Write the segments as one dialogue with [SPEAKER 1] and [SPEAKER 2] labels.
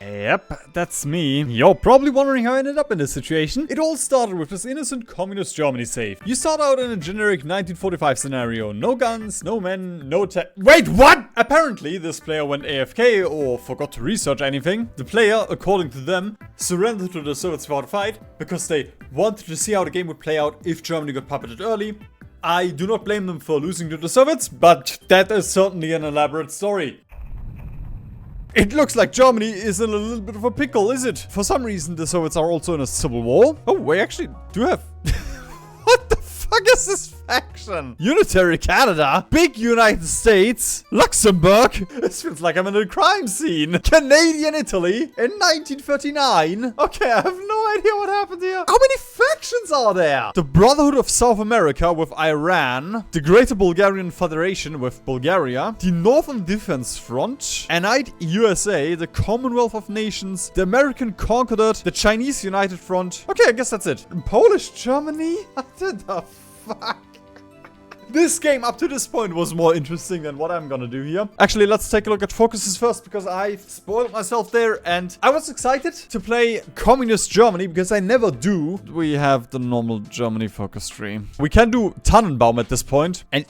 [SPEAKER 1] Yep, that's me. You're probably wondering how I ended up in this situation. It all started with this innocent communist Germany save. You start out in a generic 1945 scenario. No guns, no men, no tech. Wait, what? Apparently, this player went AFK or forgot to research anything. The player, according to them, surrendered to the Soviets without a fight because they wanted to see how the game would play out if Germany got puppeted early. I do not blame them for losing to the Soviets, but that is certainly an elaborate story. It looks like Germany is in a little bit of a pickle, is it? For some reason, the Soviets are also in a civil war. Oh, we actually do have... What the fuck is this faction? Unitary Canada, big United States, Luxembourg. This feels like I'm in a crime scene. Canadian Italy in 1939. Okay, I have no idea what happened here. How many factions are there? The Brotherhood of South America with Iran, the Greater Bulgarian Federation with Bulgaria, the Northern Defense Front, Allied USA, the Commonwealth of Nations, the American Concordat, the Chinese United Front. Okay, I guess that's it. Polish Germany? What the fuck? This game up to this point was more interesting than what I'm gonna do here. Actually, let's take a look at focuses first because I spoiled myself there and I was excited to play Communist Germany because I never do. We have the normal Germany focus tree. We can do Tannenbaum at this point and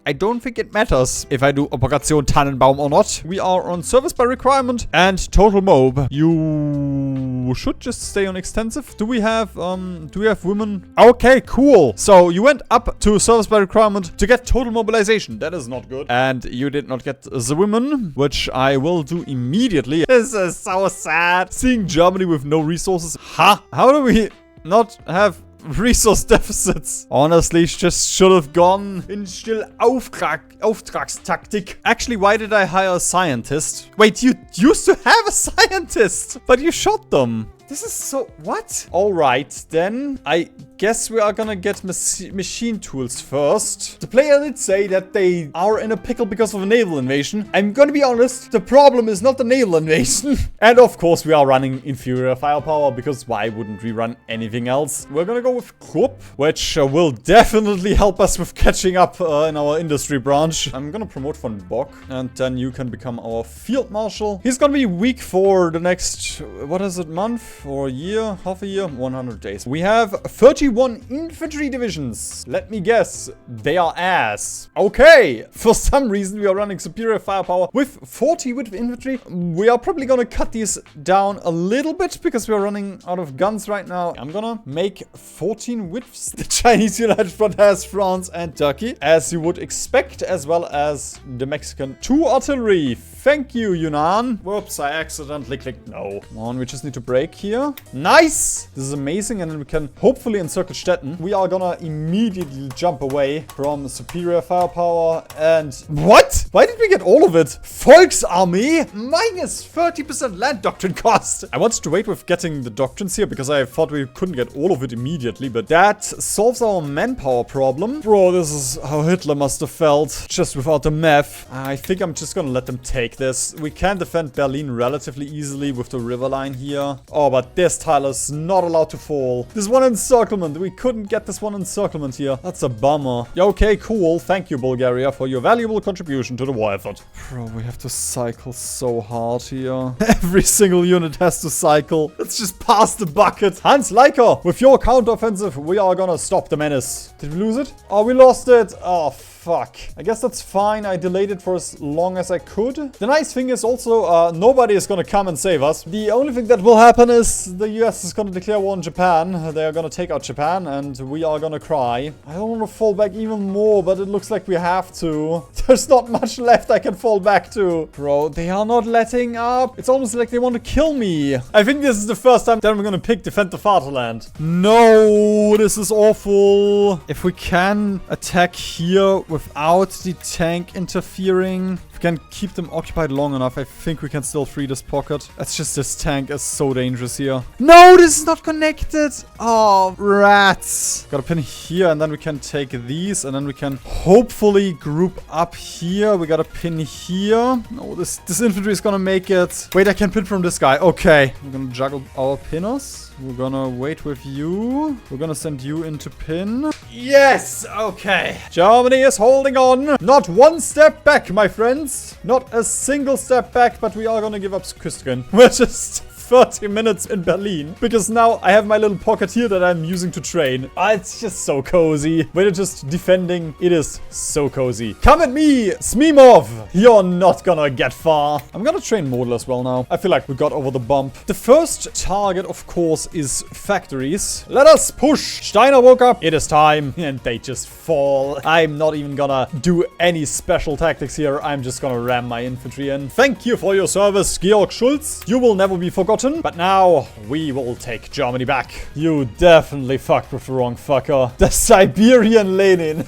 [SPEAKER 1] I don't think it matters if I do Operation Tannenbaum or not. We are on service by requirement and total mob. You should just stay on extensive. Do we have women? Okay, cool. So you went up to service by requirement to get total mobilization. That is not good. And you did not get the women, which I will do immediately. This is so sad. Seeing Germany with no resources. Ha! How do we not have resource deficits? Honestly, just should have gone in still Auftragstaktik. Actually, why did I hire a scientist? Wait, you used to have a scientist, but you shot them. This is so... What? Alright, then. I guess we are gonna get machine tools first. The player did say that they are in a pickle because of a naval invasion. I'm gonna be honest, the problem is not the naval invasion. And of course, we are running inferior firepower because why wouldn't we run anything else? We're gonna go with Krupp, which will definitely help us with catching up in our industry branch. I'm gonna promote von Bock and then you can become our field marshal. He's gonna be weak for the next, what is it, month? For a year, half a year, 100 days. We have 31 infantry divisions. Let me guess, they are ass. Okay, for some reason we are running superior firepower with 40 with infantry. We are probably gonna cut these down a little bit because we are running out of guns right now. I'm gonna make 14 whips. The Chinese United Front has France and Turkey, as you would expect, as well as the Mexican. 2 artillery. Thank you, Yunnan. Whoops, I accidentally clicked no. Come on, we just need to break here. Nice! This is amazing, and then we can hopefully encircle Stettin. We are gonna immediately jump away from superior firepower and... What? Why did we get all of it? Volksarmee? Minus 30% land doctrine cost. I wanted to wait with getting the doctrines here because I thought we couldn't get all of it immediately, but that solves our manpower problem. Bro, this is how Hitler must have felt just without the math. I think I'm just gonna let them take this. We can defend Berlin relatively easily with the river line here. Oh, but this tile is not allowed to fall. This one encirclement. We couldn't get this one encirclement here. That's a bummer. Yeah, okay, cool. Thank you, Bulgaria, for your valuable contribution to the war effort. Bro, we have to cycle so hard here. Every single unit has to cycle. Let's just pass the bucket. Hans Leiker, with your counteroffensive, we are gonna stop the menace. Did we lose it? Oh, we lost it. Oh, fuck. I guess that's fine. I delayed it for as long as I could. The nice thing is also, nobody is gonna come and save us. The only thing that will happen is the US is gonna declare war on Japan. They are gonna take out Japan and we are gonna cry. I don't want to fall back even more, but it looks like we have to. There's not much left I can fall back to. Bro, they are not letting up. It's almost like they want to kill me. I think this is the first time that we're gonna pick Defend the Fatherland. No, this is awful. If we can attack here without the tank interfering, if we can keep them occupied long enough, I think we can still free this pocket. That's just this tank is so dangerous here. No, this is not connected. Oh, rats. Got a pin here and then we can take these and then we can hopefully group up here. We got a pin here. No, this infantry is gonna make it. Wait, I can pin from this guy. Okay. We're gonna juggle our pinners. We're gonna wait with you. We're gonna send you into pin. Yes! Okay. Germany is holding on. Not one step back, my friends. Germans. Not a single step back, but we are gonna give up Küstrin. We're just 30 minutes in Berlin. Because now I have my little pocket here that I'm using to train. It's just so cozy. We're just defending. It is so cozy. Come at me, Smimov. You're not gonna get far. I'm gonna train modal as well now. I feel like we got over the bump. The first target, of course, is factories. Let us push. Steiner woke up. It is time. And they just fall. I'm not even gonna do any special tactics here. I'm just gonna ram my infantry in. Thank you for your service, Georg Schulz. You will never be forgotten. But now we will take Germany back. You definitely fucked with the wrong fucker. The Siberian Lenin.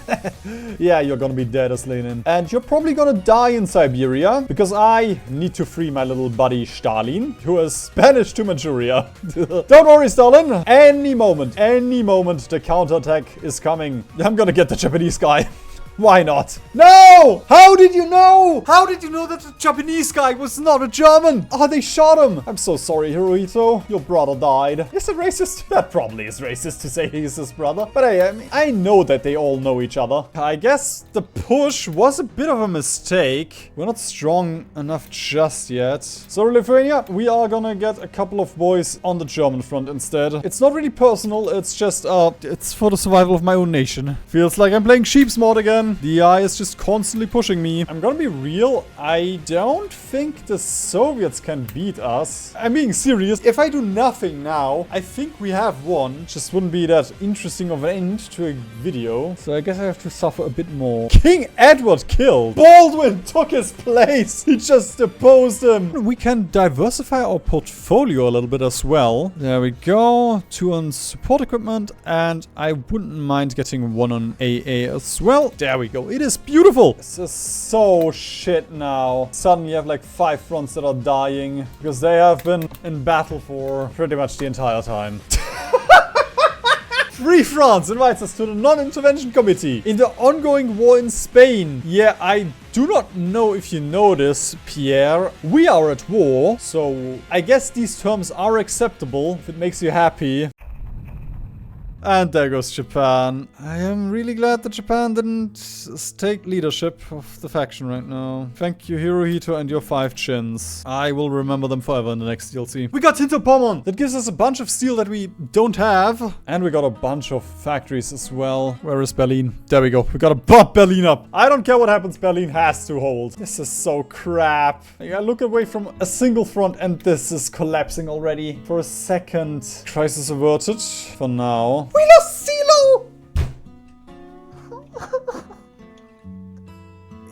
[SPEAKER 1] Yeah, you're gonna be dead as Lenin. And you're probably gonna die in Siberia. Because I need to free my little buddy Stalin, who is banished to Manchuria. Don't worry, Stalin. Any moment the counterattack is coming. I'm gonna get the Japanese guy. Why not? No! How did you know? How did you know that the Japanese guy was not a German? Oh, they shot him. I'm so sorry, Hirohito. Your brother died. Is it racist? That probably is racist to say he's his brother. But hey, I know that they all know each other. I guess the push was a bit of a mistake. We're not strong enough just yet. So Lithuania, we are gonna get a couple of boys on the German front instead. It's not really personal. It's just, it's for the survival of my own nation. Feels like I'm playing sheep's mod again. The AI is just constantly pushing me. I'm gonna be real. I don't think the Soviets can beat us. I'm being serious. If I do nothing now, I think we have won. Just wouldn't be that interesting of an end to a video. So I guess I have to suffer a bit more. King Edward killed. Baldwin took his place. He just deposed him. We can diversify our portfolio a little bit as well. There we go. 2 on support equipment. And I wouldn't mind getting 1 on AA as well. There we go. It is beautiful. This is so shit now. Suddenly you have like 5 fronts that are dying because they have been in battle for pretty much the entire time. Free France invites us to the non-intervention committee in the ongoing war in Spain. Yeah, I do not know if you know this, Pierre. We are at war, so I guess these terms are acceptable if it makes you happy. And there goes Japan. I am really glad that Japan didn't take leadership of the faction right now. Thank you, Hirohito, and your 5 chins. I will remember them forever in the next DLC. We got Hinterpommern! That gives us a bunch of steel that we don't have. And we got a bunch of factories as well. Where is Berlin? There we go. We gotta pop Berlin up. I don't care what happens, Berlin has to hold. This is so crap. I look away from a single front and this is collapsing already. For a second. Crisis averted. For now. We lost Silo!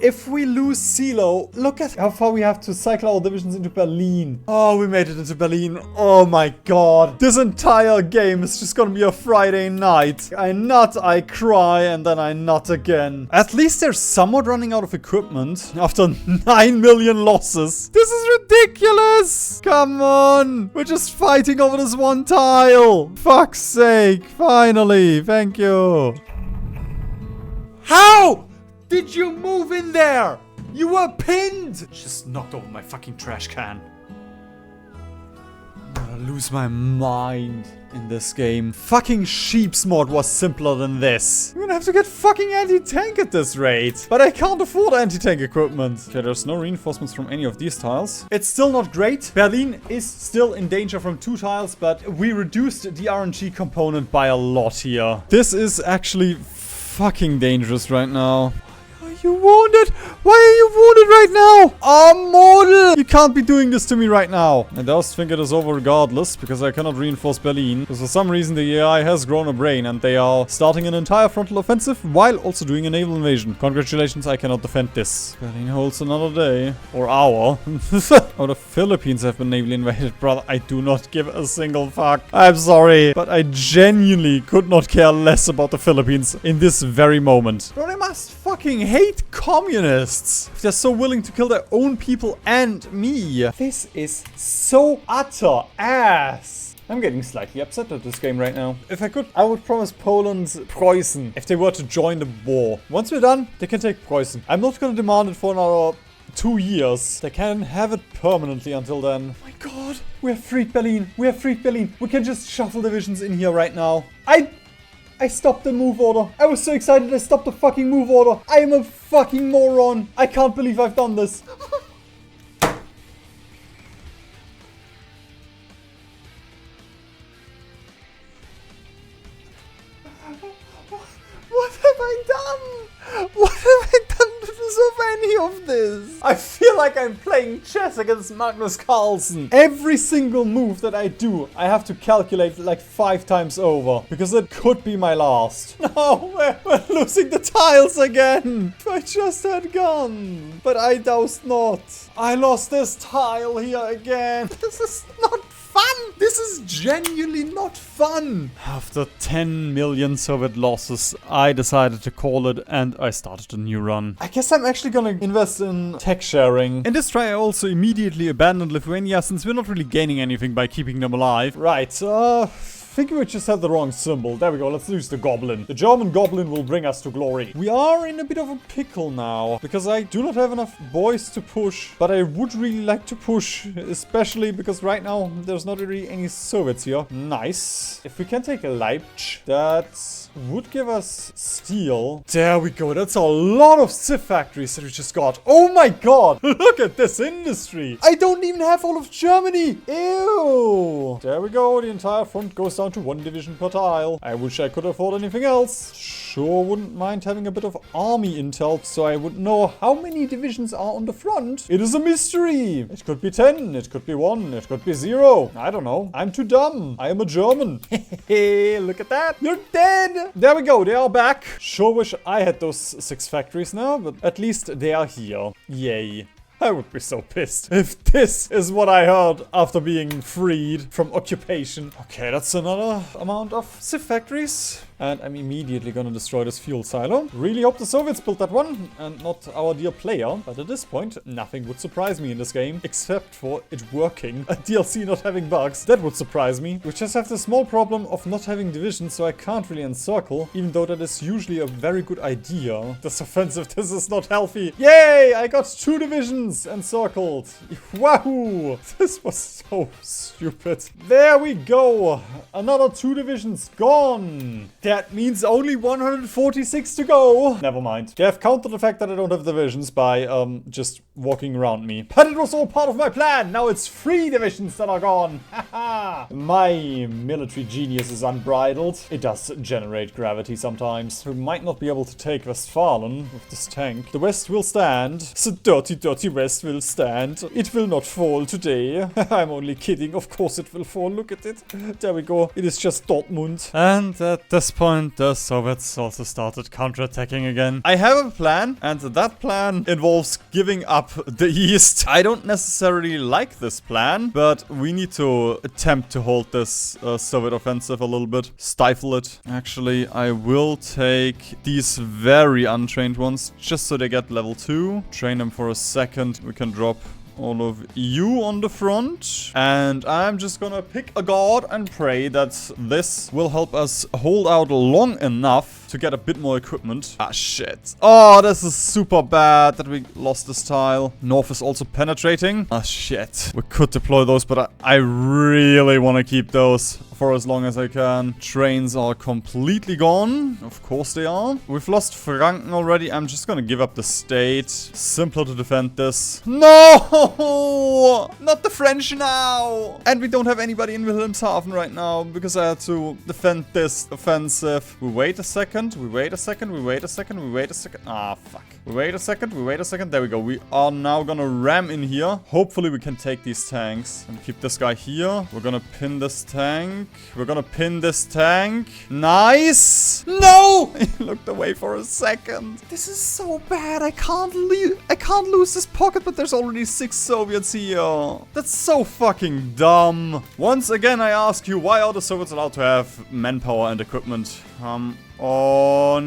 [SPEAKER 1] If we lose Silo, look at how far we have to cycle our divisions into Berlin. Oh, we made it into Berlin. Oh my god. This entire game is just gonna be a Friday night. I nut, I cry, and then I nut again. At least they're somewhat running out of equipment after 9 million losses. This is ridiculous. Come on. We're just fighting over this one tile. Fuck's sake. Finally. Thank you. How did you move in there? You were pinned! Just knocked over my fucking trash can. I'm gonna lose my mind in this game. Fucking sheep's mod was simpler than this. I'm gonna have to get fucking anti-tank at this rate. But I can't afford anti-tank equipment. Okay, there's no reinforcements from any of these tiles. It's still not great. Berlin is still in danger from 2 tiles, but we reduced the RNG component by a lot here. This is actually fucking dangerous right now. You wounded? Why are you wounded right now? Oh, model! You can't be doing this to me right now. I just think it is over regardless, because I cannot reinforce Berlin. Because for some reason the AI has grown a brain and they are starting an entire frontal offensive while also doing a naval invasion. Congratulations, I cannot defend this. Berlin holds another day. Or hour. Oh, the Philippines have been navally invaded, brother. I do not give a single fuck. I'm sorry, but I genuinely could not care less about the Philippines in this very moment. Bro, they must fucking hate communists if they're so willing to kill their own people and me. This is so utter ass. I'm getting slightly upset at this game right now. If I could, I would promise Poland Preußen if they were to join the war. Once we're done, they can take Preußen. I'm not gonna demand it for another 2 years. They can have it permanently until then. Oh my god. We have freed Berlin. We have freed Berlin. We can just shuffle divisions in here right now. I I stopped the move order. I was so excited I stopped the fucking move order. I am a fucking moron. I can't believe I've done this. What have I done? What have I done to deserve any of this? I feel like I'm playing chess against Magnus Carlsen. Every single move that I do, I have to calculate like 5 times over. Because it could be my last. No, we're losing the tiles again. I just had gone. But I doused not. I lost this tile here again. This is not fun. This is genuinely not fun. After 10 million Soviet losses, I decided to call it and I started a new run. I guess I'm actually gonna invest in tech sharing. In this try, I also immediately abandoned Lithuania since we're not really gaining anything by keeping them alive. Right, I think we just had the wrong symbol. There we go, let's use the goblin. The German goblin will bring us to glory. We are in a bit of a pickle now, because I do not have enough boys to push, but I would really like to push, especially because right now there's not really any Soviets here. Nice. If we can take a Leipzig, that would give us steel. There we go, that's a lot of Civ factories that we just got. Oh my god, look at this industry. I don't even have all of Germany. Ew. There we go, the entire front goes down to 1 division per tile. I wish I could afford anything else. Sure wouldn't mind having a bit of army intel so I would know how many divisions are on the front. It is a mystery. It could be 10, it could be 1, it could be 0. I don't know. I'm too dumb. I am a German. Hey, look at that. You're dead. There we go. They are back. Sure wish I had those 6 factories now, but at least they are here. Yay. I would be so pissed if this is what I heard after being freed from occupation. Okay, that's another amount of Civ factories. And I'm immediately gonna destroy this fuel silo. Really hope the Soviets built that one and not our dear player. But at this point, nothing would surprise me in this game except for it working. A DLC not having bugs. That would surprise me. We just have the small problem of not having divisions, so I can't really encircle, even though that is usually a very good idea. This offensive, this is not healthy. Yay! I got 2 divisions encircled. Wahoo! This was so stupid. There we go. Another 2 divisions gone. That means only 146 to go. Never mind. They have countered the fact that I don't have divisions by just walking around me. But it was all part of my plan. Now it's 3 divisions that are gone. Haha. My military genius is unbridled. It does generate gravity sometimes. We might not be able to take Westfalen with this tank. The West will stand. The dirty, dirty West will stand. It will not fall today. I'm only kidding. Of course it will fall. Look at it. There we go. It is just Dortmund. And at this point, the Soviets also started counterattacking again. I have a plan, and that plan involves giving up the East. I don't necessarily like this plan, but we need to attempt to hold this Soviet offensive a little bit. Stifle it. Actually, I will take these very untrained ones, just so they get level 2. Train them for a second. We can drop all of you on the front. And I'm just gonna pick a god and pray that this will help us hold out long enough to get a bit more equipment. Ah, shit. Oh, this is super bad that we lost this tile. North is also penetrating. Ah, shit. We could deploy those, but I really want to keep those for as long as I can. Trains are completely gone. Of course they are. We've lost Franken already. I'm just gonna give up the state. Simpler to defend this. No! Not the French now! And we don't have anybody in Wilhelmshaven right now because I had to defend this offensive. We wait a second. We wait a second. We wait a second. We wait a second. Ah, fuck. We wait a second. We wait a second. There we go. We are now gonna ram in here. Hopefully we can take these tanks and keep this guy here. We're gonna pin this tank. We're gonna pin this tank. Nice! No! He looked away for a second. This is so bad. I can't lose this pocket, but there's already 6 Soviets here. That's so fucking dumb. Once again, I ask you, why are the Soviets allowed to have manpower and equipment? Oh,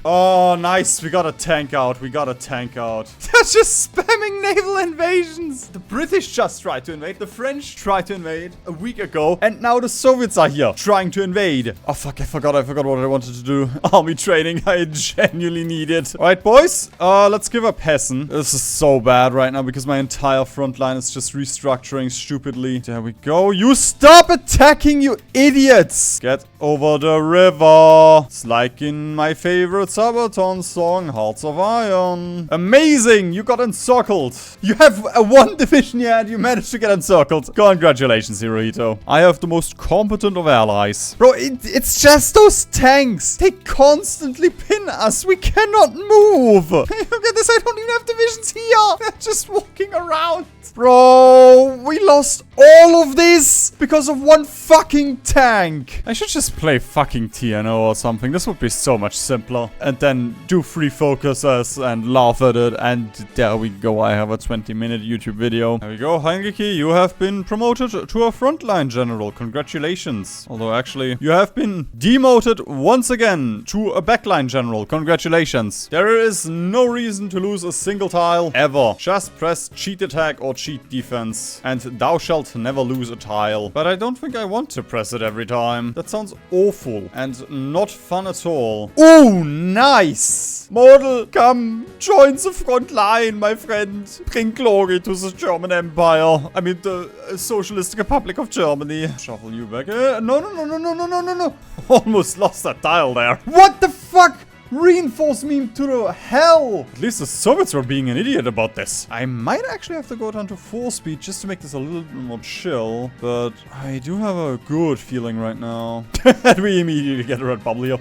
[SPEAKER 1] oh, nice. We got a tank out. We got a tank out. They're just spamming naval invasions. The British just tried to invade. The French tried to invade a week ago. And now the Soviets are here trying to invade. Oh, fuck. I forgot what I wanted to do. Army training. I genuinely need it. All right, boys. Let's give up Hessen. This is so bad right now because my entire front line is just restructuring stupidly. There we go. You stop attacking, you idiots. Get over the river. It's like in my favorite Sabaton song, Hearts of Iron. Amazing. You got encircled. You have a one division here and you managed to get encircled. Congratulations, Hirohito. I have the most competent of allies. Bro, it's just those tanks. They constantly pin us. We cannot move. Look at this. I don't even have divisions here. They're just walking around. Bro, we lost all of this because of one fucking tank. I should just play fucking TNO or something. This would be so much simpler. And then do free focuses and laugh at it. And there we go. I have a 20-minute YouTube video. There we go. Heinrich, you have been promoted to a frontline general. Congratulations. Although actually, you have been demoted once again to a backline general. Congratulations. There is no reason to lose a single tile ever. Just press cheat attack or cheat defense. And thou shalt never lose a tile. But I don't think I want to press it every time. That sounds awful and not fun at all. Oh, nice! Mortal, come, join the front line, my friend. Bring glory to the German Empire. I mean, the Socialist Republic of Germany. Shuffle you back. No. Almost lost that tile there. What the fuck? Reinforce me to the hell! At least the Soviets were being an idiot about this. I might actually have to go down to 4 speed just to make this a little bit more chill. But I do have a good feeling right now. And we immediately get a red bubble here.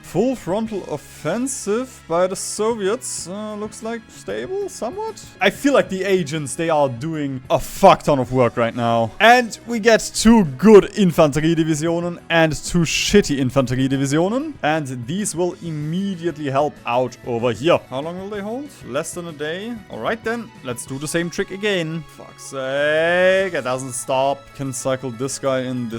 [SPEAKER 1] Full frontal offensive by the Soviets. Looks like stable, somewhat. I feel like the agents, they are doing a fuck ton of work right now. And we get 2 good Infanteriedivisionen and 2 shitty Infanteriedivisionen. And these will immediately help out over here. How long will they hold? Less than a day. Alright then, let's do the same trick again. Fuck's sake, it doesn't stop. Can cycle this guy in,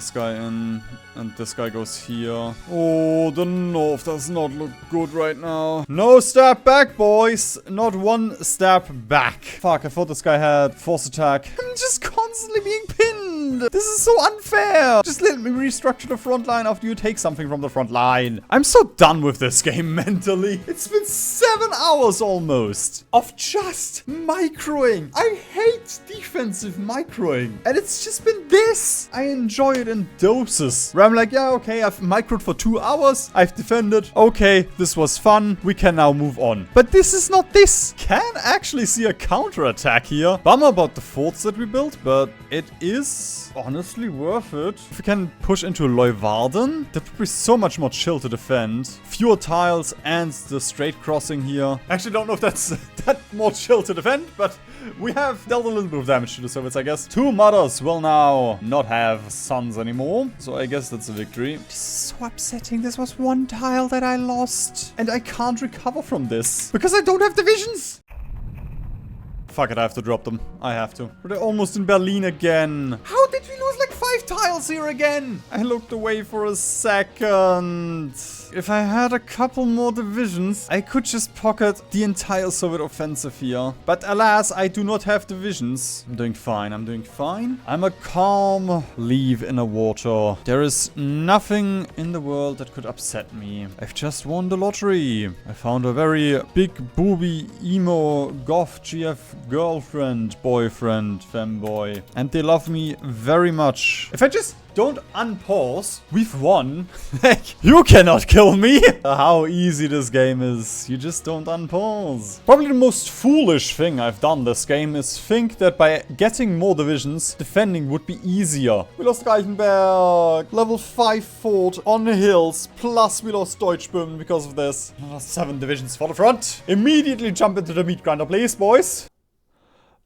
[SPEAKER 1] and this guy goes here. Oh, the north does not look good right now. No step back, boys. Not one step back. Fuck, I thought this guy had force attack. I'm just constantly being pinned. This is so unfair. Just let me restructure the front line after you take something from the front line. I'm so done with this game mentally. It's been 7 hours almost of just microing. I hate defensive microing. And it's just been this. I enjoy it in doses. Where I'm like, yeah, okay, I've microed for 2 hours. I've defended. Okay, this was fun. We can now move on. But this is not this. Can actually see a counterattack here. Bummer about the forts that we built, but it is honestly worth it. If we can push into Leeuwarden, that would be so much more chill to defend. Fewer tiles and the straight crossing here. I actually don't know if that's that more chill to defend, but we have dealt a little bit of damage to the Soviets, I guess. 2 mothers will now not have sons anymore. So I guess that's a victory. This is so upsetting. This was 1 tile that I lost. And I can't recover from this. Because I don't have divisions. Fuck it, I have to drop them. I have to. But they're almost in Berlin again. How did we lose like 5 tiles here again? I looked away for a second. If I had a couple more divisions, I could just pocket the entire Soviet offensive here. But alas, I do not have divisions. I'm doing fine. I'm doing fine. I'm a calm leaf in the water. There is nothing in the world that could upset me. I've just won the lottery. I found a very big booby emo goth GF girlfriend, boyfriend, femboy. And they love me very much. If I just don't unpause, we've won. Like, you cannot kill me. How easy this game is. You just don't unpause. Probably the most foolish thing I've done this game is think that by getting more divisions, defending would be easier. We lost Reichenberg, level 5 fort on the hills, plus we lost Deutschböhmen because of this. 7 divisions for the front. Immediately jump into the meat grinder, please, boys.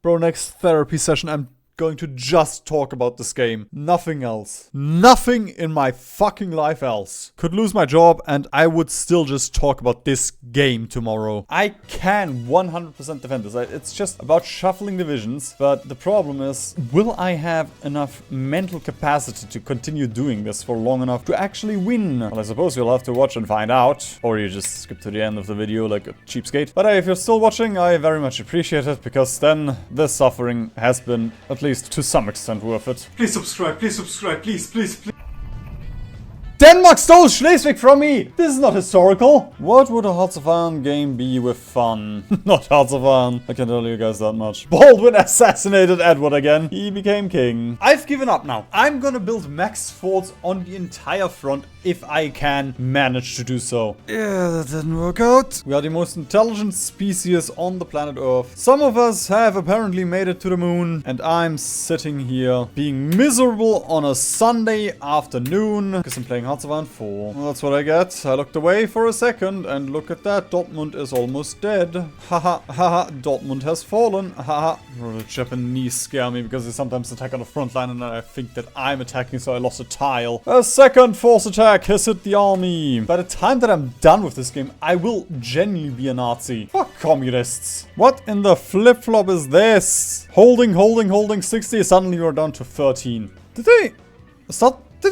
[SPEAKER 1] Bro, next therapy session, I'm going to just talk about this game. Nothing else. Nothing in my fucking life else. Could lose my job and I would still just talk about this game tomorrow. I can 100% defend this. It's just about shuffling divisions. But the problem is, will I have enough mental capacity to continue doing this for long enough to actually win? Well, I suppose you'll have to watch and find out. Or you just skip to the end of the video like a cheapskate. But hey, if you're still watching, I very much appreciate it, because then this suffering has been, at least to some extent, worth it. Please subscribe, please, please. Denmark stole Schleswig from me! This is not historical! What would a Hearts of Iron game be with fun? Not Hearts of Iron. I can tell you guys that much. Baldwin assassinated Edward again. He became king. I've given up now. I'm gonna build max forts on the entire front if I can manage to do so. Yeah, that didn't work out. We are the most intelligent species on the planet Earth. Some of us have apparently made it to the moon, and I'm sitting here being miserable on a Sunday afternoon because I'm playing Hearts of Iron 4. Well, that's what I get. I looked away for a second, and look at that. Dortmund is almost dead. Haha, haha, Dortmund has fallen. Haha. The Japanese scare me because they sometimes attack on the front line, and I think that I'm attacking, so I lost a tile. A second force attack has hit the army. By the time that I'm done with this game, I will genuinely be a Nazi. Fuck communists. What in the flip-flop is this? Holding 60. Suddenly we're down to 13. Did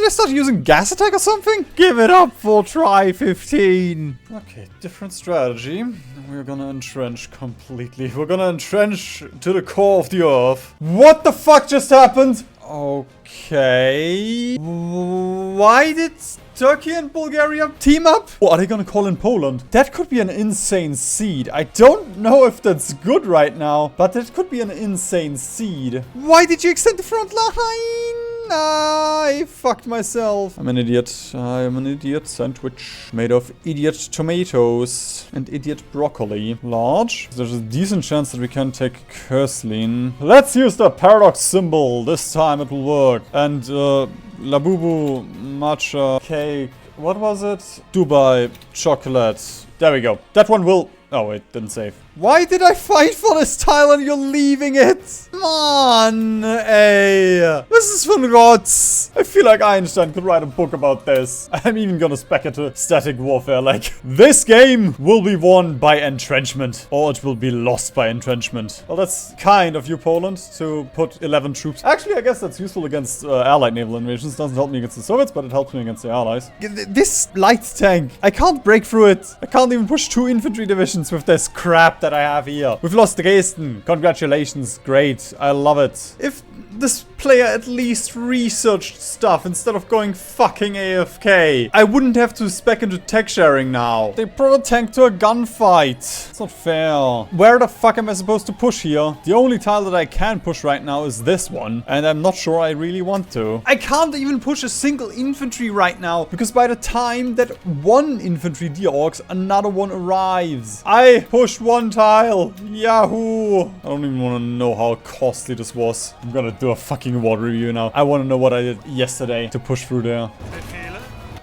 [SPEAKER 1] they start using gas attack or something? Give it up for try 15. Okay, different strategy. We're gonna entrench completely. We're gonna entrench to the core of the earth. What the fuck just happened? Okay. Why did Turkey and Bulgaria team up? What are they gonna call in Poland? That could be an insane seed. I don't know if that's good right now, but that could be an insane seed. Why did you extend the front line? I fucked myself. I'm an idiot. I'm an idiot sandwich made of idiot tomatoes and idiot broccoli. Large. There's a decent chance that we can take Kerslin. Let's use the paradox symbol. This time it will work. And Labubu matcha cake. What was it? Dubai chocolate. There we go. That one will... Oh, it didn't save. Why did I fight for this tile and you're leaving it? Come on, hey. This is von Rotz. I feel like Einstein could write a book about this. I'm even gonna spec it to static warfare. Like, this game will be won by entrenchment. Or it will be lost by entrenchment. Well, that's kind of you, Poland, to put 11 troops. Actually, I guess that's useful against allied naval invasions. Doesn't help me against the Soviets, but it helps me against the allies. This light tank, I can't break through it. I can't even push 2 infantry divisions with this crap that I have here. We've lost Dresden. Congratulations. Great. I love it. If this player at least researched stuff instead of going fucking AFK, I wouldn't have to spec into tech sharing now. They brought a tank to a gunfight. It's not fair. Where the fuck am I supposed to push here? The only tile that I can push right now is this one, and I'm not sure I really want to. I can't even push a single infantry right now, because by the time that one infantry de-orcs, another one arrives. I pushed 1 tile. Yahoo! I don't even want to know how costly this was. I'm gonna do a fucking war review now. I want to know what I did yesterday to push through there.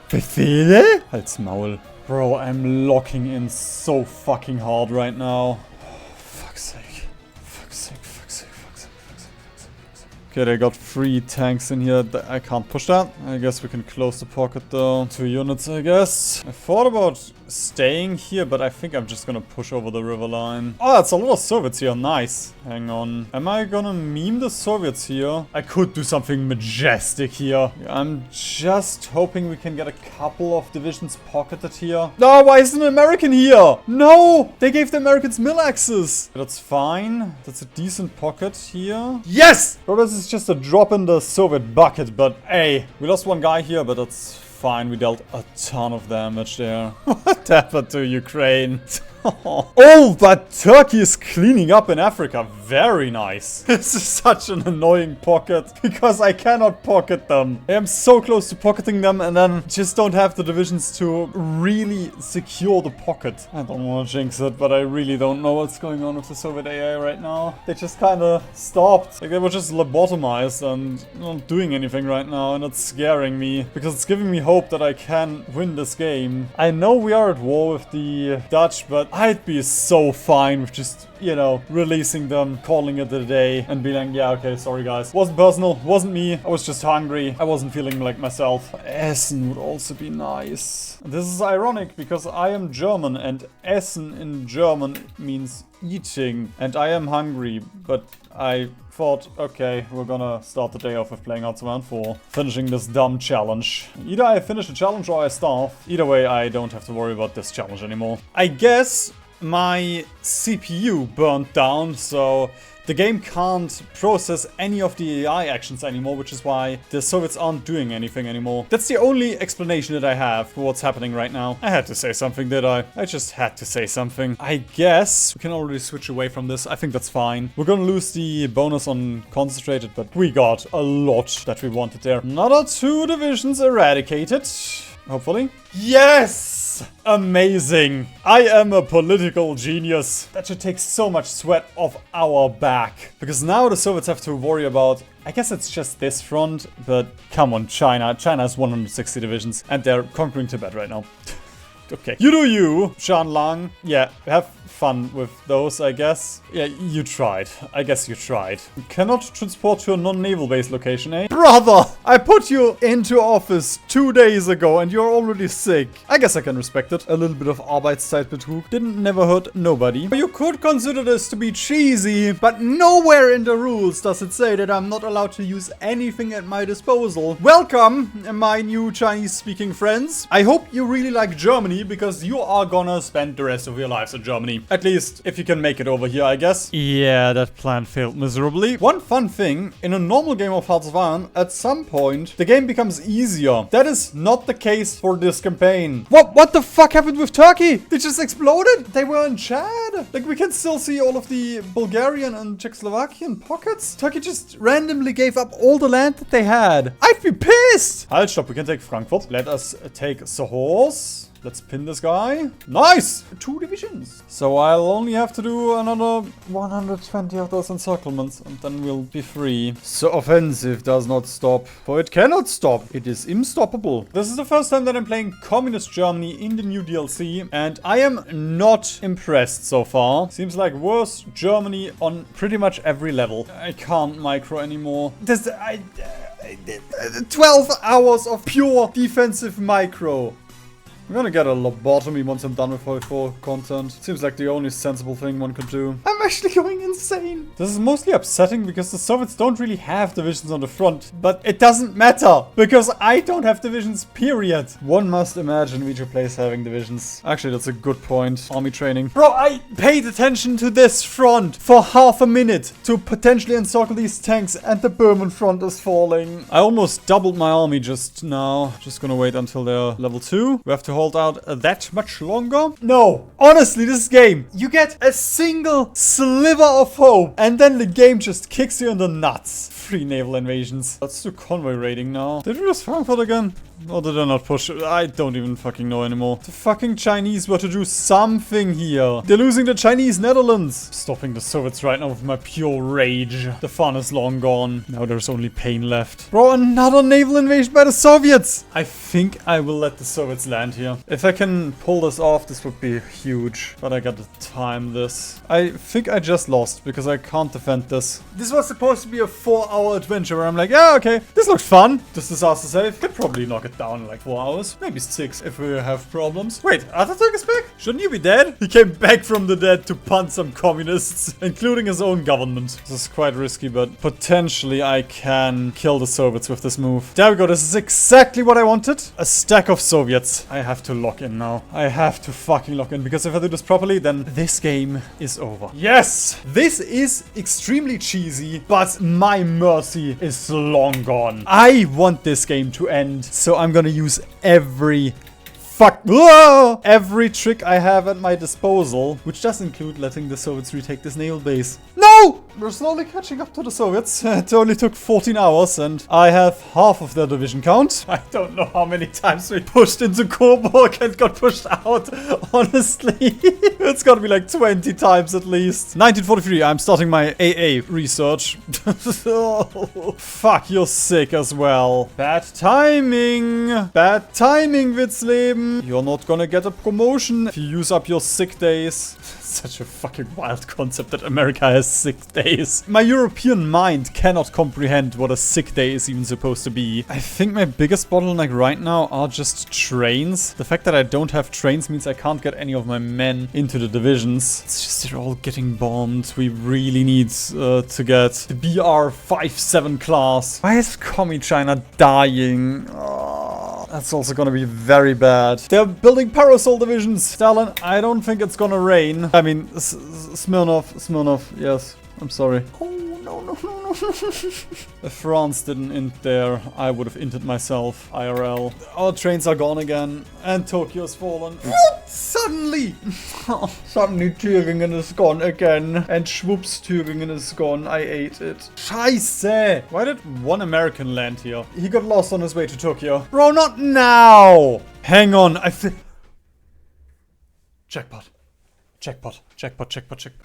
[SPEAKER 1] Befehle? Halt's Maul. Bro, I'm locking in so fucking hard right now. Oh, fuck's sake. Fuck's sake. Okay, they got 3 tanks in here. I can't push that. I guess we can close the pocket though. 2 units, I guess. I thought about staying here, but I think I'm just gonna push over the river line. Oh, that's a lot of Soviets here. Nice. Hang on. Am I gonna meme the Soviets here? I could do something majestic here. I'm just hoping we can get a couple of divisions pocketed here. No, why isn't an American here? No! They gave the Americans mill axes. That's fine. That's a decent pocket here. Yes! Bro, this is just a drop in the Soviet bucket, but hey, we lost 1 guy here, but that's fine. We dealt a ton of damage there. What happened to Ukraine? Oh, but Turkey is cleaning up in Africa. Very nice. This is such an annoying pocket because I cannot pocket them. I am so close to pocketing them and then just don't have the divisions to really secure the pocket. I don't want to jinx it, but I really don't know what's going on with the Soviet AI right now. They just kind of stopped. Like they were just lobotomized and not doing anything right now, and it's scaring me because it's giving me hope that I can win this game. I know we are at war with the Dutch, but I'd be so fine with just, you know, releasing them, calling it a day, and being like, yeah, okay, sorry guys. Wasn't personal, wasn't me. I was just hungry. I wasn't feeling like myself. Essen would also be nice. This is ironic because I am German and Essen in German means eating. And I am hungry, but I thought, okay, we're gonna start the day off with playing Hearts of Iron 4. Finishing this dumb challenge. Either I finish the challenge or I starve. Either way, I don't have to worry about this challenge anymore. I guess my CPU burned down, so the game can't process any of the AI actions anymore, which is why the Soviets aren't doing anything anymore. That's the only explanation that I have for what's happening right now. I had to say something, did I? I just had to say something. I guess we can already switch away from this. I think that's fine. We're gonna lose the bonus on concentrated, but we got a lot that we wanted there. Another 2 divisions eradicated. Hopefully. Yes! Amazing. I am a political genius. That should take so much sweat off our back. Because now the Soviets have to worry about, I guess it's just this front, but come on, China. China has 160 divisions and they're conquering Tibet right now. Okay. You do you, Shan Lang. Yeah, have fun with those, I guess. Yeah, you tried. I guess you tried. You cannot transport to a non-naval base location, eh? Brother! I put you into office 2 days ago and you're already sick. I guess I can respect it. A little bit of Arbeitszeitbetrug didn't never hurt nobody. You could consider this to be cheesy, but nowhere in the rules does it say that I'm not allowed to use anything at my disposal. Welcome, my new Chinese-speaking friends. I hope you really like Germany, because you are gonna spend the rest of your lives in Germany. At least, if you can make it over here, I guess. Yeah, that plan failed miserably. One fun thing, in a normal game of Hearts of Iron, at some point, the game becomes easier. That is not the case for this campaign. What the fuck happened with Turkey? They just exploded? They were in Chad? Like, we can still see all of the Bulgarian and Czechoslovakian pockets? Turkey just randomly gave up all the land that they had. I'd be pissed! Halt, stop, we can take Frankfurt. Let us take Sohors. Let's pin this guy. Nice! 2 divisions. So I'll only have to do another 120 of those encirclements and then we'll be free. So offensive does not stop. For it cannot stop. It is unstoppable. This is the first time that I'm playing Communist Germany in the new DLC and I am not impressed so far. Seems like worse Germany on pretty much every level. I can't micro anymore. 12 hours of pure defensive micro. I'm gonna get a lobotomy once I'm done with Hoi4 content. Seems like the only sensible thing one could do. I'm actually going insane. This is mostly upsetting because the Soviets don't really have divisions on the front. But it doesn't matter because I don't have divisions, period. One must imagine Vijo plays having divisions. Actually, that's a good point. Army training. Bro, I paid attention to this front for half a minute to potentially encircle these tanks and the Berman front is falling. I almost doubled my army just now. Just gonna wait until they're level 2. We have to hold out that much longer? No. Honestly, this game, you get a single sliver of hope and then the game just kicks you in the nuts. 3 naval invasions. Let's do convoy raiding now. Did we lose Frankfurt again? Or did I not push it? I don't even fucking know anymore. The fucking Chinese were to do something here. They're losing the Chinese Netherlands. Stopping the Soviets right now with my pure rage. The fun is long gone. Now there's only pain left. Bro, another naval invasion by the Soviets. I think I will let the Soviets land here. If I can pull this off, this would be huge. But I gotta time this. I think I just lost because I can't defend this. This was supposed to be a 4-hour adventure where I'm like, yeah, okay, this looks fun. This disaster safe. Could probably knock it down in like 4 hours. Maybe 6 if we have problems. Wait, Atatürk is back? Shouldn't he be dead? He came back from the dead to punt some communists, including his own government. This is quite risky, but potentially I can kill the Soviets with this move. There we go. This is exactly what I wanted. A stack of Soviets. I have to lock in now. I have to fucking lock in because if I do this properly, then this game is over. Yes! This is extremely cheesy, but my mercy is long gone. I want this game to end, so I'm gonna use every trick I have at my disposal, which does include letting the Soviets retake this naval base. No! we're slowly catching up to the Soviets. It only took 14 hours and I have half of their division count. I don't know how many times we pushed into Coburg and got pushed out, honestly. It's gotta be like 20 times at least. 1943, I'm starting my AA research. Oh, fuck, you're sick as well. Bad timing. Bad timing, Witzleben. You're not gonna get a promotion if you use up your sick days. Such a fucking wild concept that America has sick days. My European mind cannot comprehend what a sick day is even supposed to be. I think my biggest bottleneck right now are just trains. The fact that I don't have trains means I can't get any of my men into the divisions. It's just they're all getting bombed. We really need to get the BR-57 class. Why is Commie China dying? Oh, that's also gonna be very bad. They're building parasol divisions. Stalin, I don't think it's gonna rain. I mean, Smirnov, yes. I'm sorry. Oh, no. If France didn't int there, I would have inted myself, IRL. Our trains are gone again, and Tokyo's fallen. Suddenly! Suddenly Thüringen is gone again. And schwupps, Thüringen is gone. I ate it. Scheiße! Why did one American land here? He got lost on his way to Tokyo. Bro, not now! Hang on, Jackpot.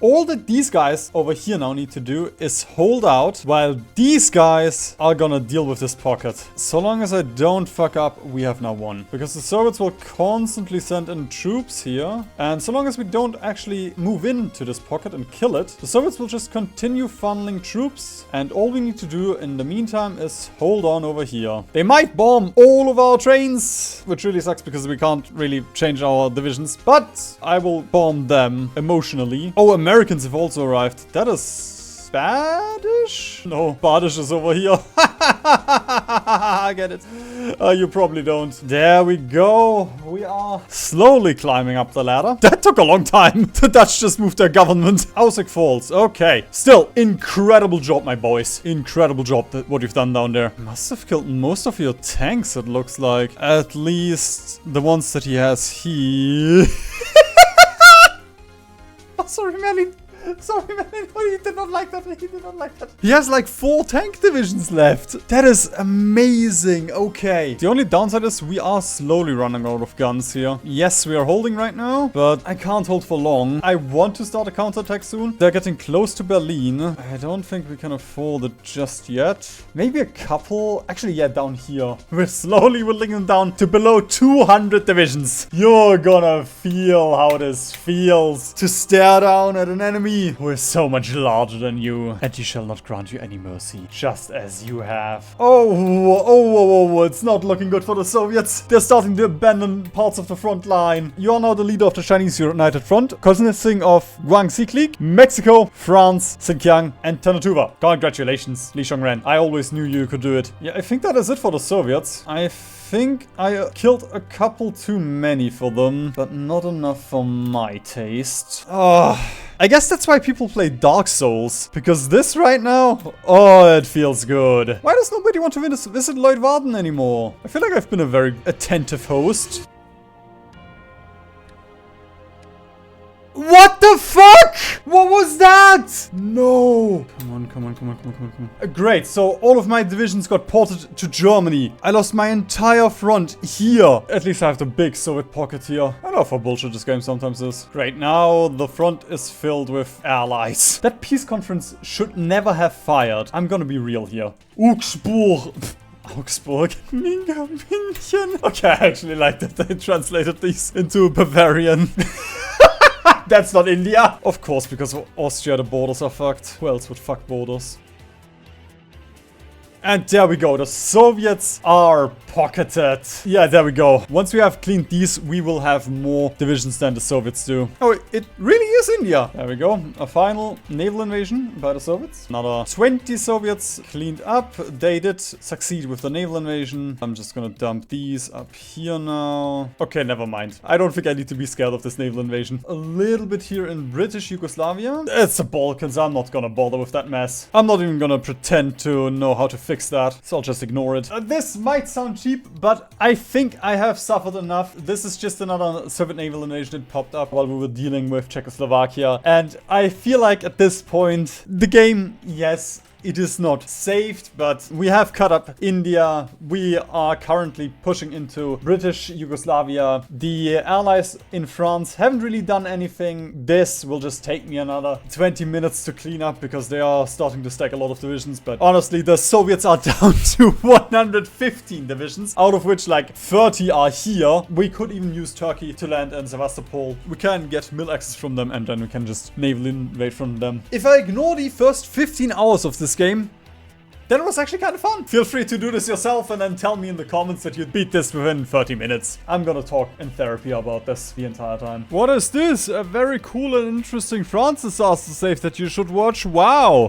[SPEAKER 1] All that these guys over here now need to do is hold out while these guys are gonna deal with this pocket. So long as I don't fuck up, we have now won. Because the Soviets will constantly send in troops here. And so long as we don't actually move into this pocket and kill it, the Soviets will just continue funneling troops. And all we need to do in the meantime is hold on over here. They might bomb all of our trains, which really sucks because we can't really change our divisions. But I will bomb them emotionally. Oh, Americans have also arrived. That is Badish? No, Badish is over here. I get it. You probably don't. There we go. We are slowly climbing up the ladder. That took a long time. The Dutch just moved their government. Aussic Falls. Okay. Still, incredible job, my boys. Incredible job what you've done down there. Must have killed most of your tanks, it looks like. At least the ones that he has here. Sorry, Merlin. Sorry, Merlin. Oh, he did not like that. He did not like that. He has like 4 tank divisions left. That is amazing. Okay. The only downside is we are slowly running out of guns here. Yes, we are holding right now, but I can't hold for long. I want to start a counterattack soon. They're getting close to Berlin. I don't think we can afford it just yet. Maybe a couple. Actually, yeah, down here. We're slowly whittling them down to below 200 divisions. You're gonna feel how this feels to stare down at an enemy who is so much larger than you, and he shall not grant you any mercy, just as you have. Oh, it's not looking good for the Soviets. They're starting to abandon parts of the front line. You are now the leader of the Chinese United Front, consisting of Guangxi Clique, Mexico, France, Xinjiang, and Tanatuva. Congratulations, Li Shongren. I always knew you could do it. Yeah, I think that is it for the Soviets. I think I killed a couple too many for them, but not enough for my taste. I guess that's why people play Dark Souls, because this right now, oh, it feels good. Why does nobody want to visit Leutwarden anymore? I feel like I've been a very attentive host. What the fuck? What was that? No. Come on. Great, so all of my divisions got ported to Germany. I lost my entire front here. At least I have the big Soviet pocket here. I know for bullshit this game sometimes is. Great, now the front is filled with allies. That peace conference should never have fired. I'm gonna be real here. Augsburg. München. Okay, I actually like that they translated these into Bavarian. That's not India. Of course, because of Austria, the borders are fucked. Who else would fuck borders? And there we go. The Soviets are pocketed. Yeah, there we go. Once we have cleaned these, we will have more divisions than the Soviets do. Oh, it really is India. There we go. A final naval invasion by the Soviets. Another 20 Soviets cleaned up. They did succeed with the naval invasion. I'm just gonna dump these up here now. Okay, never mind. I don't think I need to be scared of this naval invasion. A little bit here in British Yugoslavia. It's the Balkans. I'm not gonna bother with that mess. I'm not even gonna pretend to know how to fix fix that, so I'll just ignore it. This might sound cheap, but I think I have suffered enough. This is just another Soviet naval invasion that popped up while we were dealing with Czechoslovakia. And I feel like at this point, the game, yes, it is not saved, but we have cut up India. We are currently pushing into British Yugoslavia. The allies in France haven't really done anything. This will just take me another 20 minutes to clean up because they are starting to stack a lot of divisions. But honestly, the Soviets are down to 115 divisions, out of which like 30 are here. We could even use Turkey to land in Sevastopol. We can get mill access from them and then we can just naval invade from them. If I ignore the first 15 hours of this game, then it was actually kind of fun. Feel free to do this yourself and then tell me in the comments that you'd beat this within 30 minutes. I'm gonna talk in therapy about this the entire time. What is this? A very cool and interesting France disaster save that you should watch. Wow.